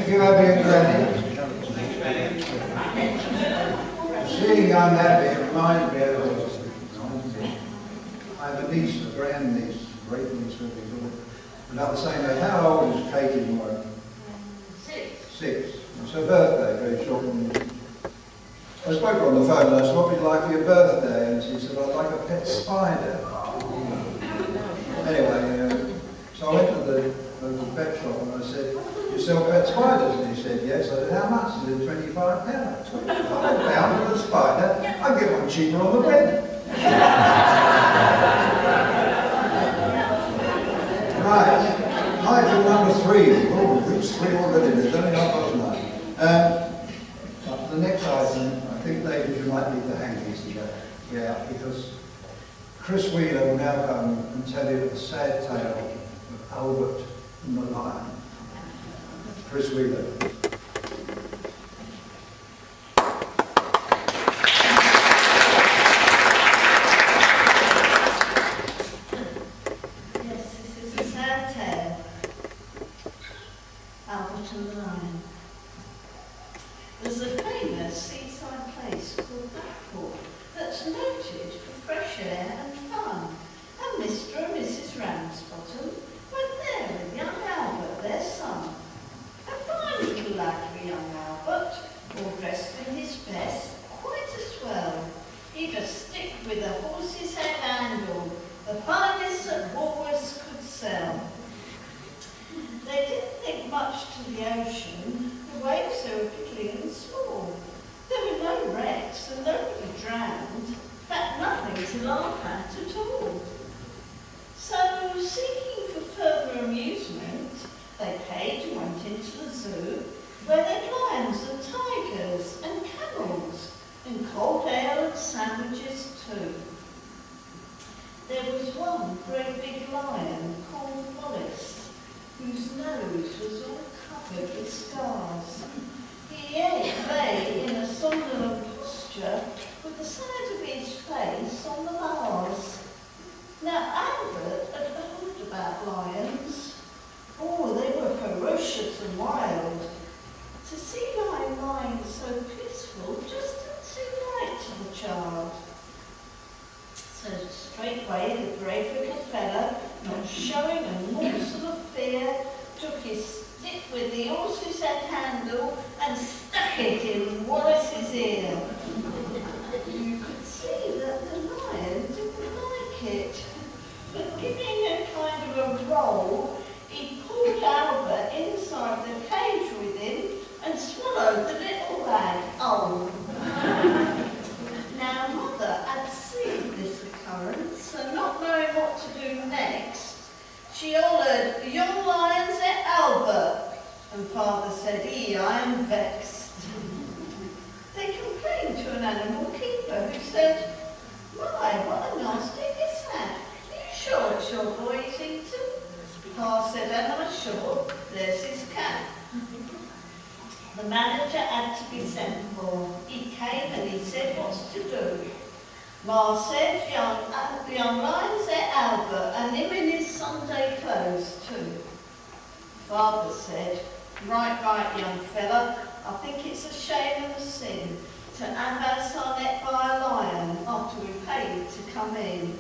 Thank you, Abby and Granny. Seeing young Abby reminds me of I have a niece, a grand-niece, great niece with me, about the same age. How old is Katie Moore? 6. 6. It's her birthday, very short. I spoke on the phone and I said, what would you like for your birthday? And she said, I'd like a pet spider. Anyway, so I went to the local pet shop and I said, you sell pet spiders? And he said, yes. I said, how much? He said, £25. £25 for a spider? I'll get one cheaper on the web. Right, item number 3. Oh, we've reached 3 already. There's only half past 9. The next item, I think, ladies, you might need to hang these together. Yeah, because Chris Wheeler will now come and tell you the sad tale of Albert and the lion. Chris Wheeler. Yes, this is a sad tale. Albert and the lion. There's a famous seaside place called Blackpool that's noted for fresh air and fun. And Mr. and Mrs. Ramsbottom went there with young Albert, their son. A fine little lad for young Albert, all dressed in his best, quite a swell. He'd a stick with a horse's head handle, the finest that Woolworths could sell. They didn't think much to the ocean, the waves so fiddly and small. There were no wrecks and nobody drowned, in fact nothing to laugh at all. So, seeking for further amusement, they paid and went into the zoo, where they had lions and tigers and camels, and cold ale and sandwiches too. There was one great big lion called Wallace, whose nose was all covered with scars. He lay in a somnolent posture with the side of his face on the bars. Now Albert had heard about lions. Oh, they were ferocious and wild. To see lion lying so peaceful just didn't seem right to the child. So straightway the brave little fella, not showing a morsel of fear, took his stick with the horse's head handle and stuck it in Wallace's ear. You could see that the lion didn't like it, but giving a kind of a roll, he pulled Albert inside the cage with him and swallowed the little lad. Oh! Now Mother had seen this occurrence, and not knowing what to do next, she hollered, "Young lions at Albert!" And Father said, I am vexed." They complained to an animal keeper who said, "My, what a nasty mishap. Are you sure it's your boy he's eaten?" Pa said, "Am I sure? There's his cat." The manager had to be sent for. He came and he said, "What's to do?" Ma said, young lions at Albert, and him in his Sunday clothes too." Father said, right, young fella, I think it's a shame and a sin to have our son ate by a lion after we paid to come in."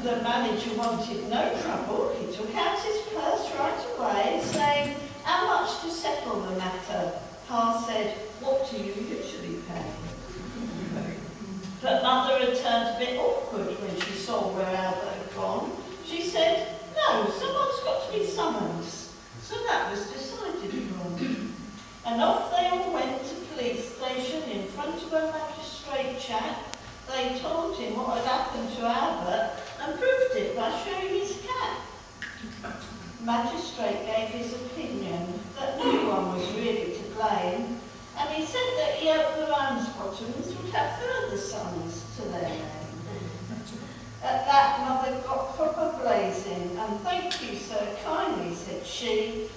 The manager wanted no trouble. He took out his purse right away, saying, "How much to settle the matter?" Pa said, "What do you usually pay?" But Mother had turned a bit awkward when she saw where Albert had gone. She said, "No, someone's got to be summoned." So that was decided upon. And off they all went to police station in front of a magistrate chap. They told him what had happened to Albert and proved it by showing his cat. Magistrate gave his opinion that no one was really to blame, and he said that he hoped the Ramsbottoms would have further sons to their name. At that, Mother got proper blazing, and "Thank you so kindly," said she,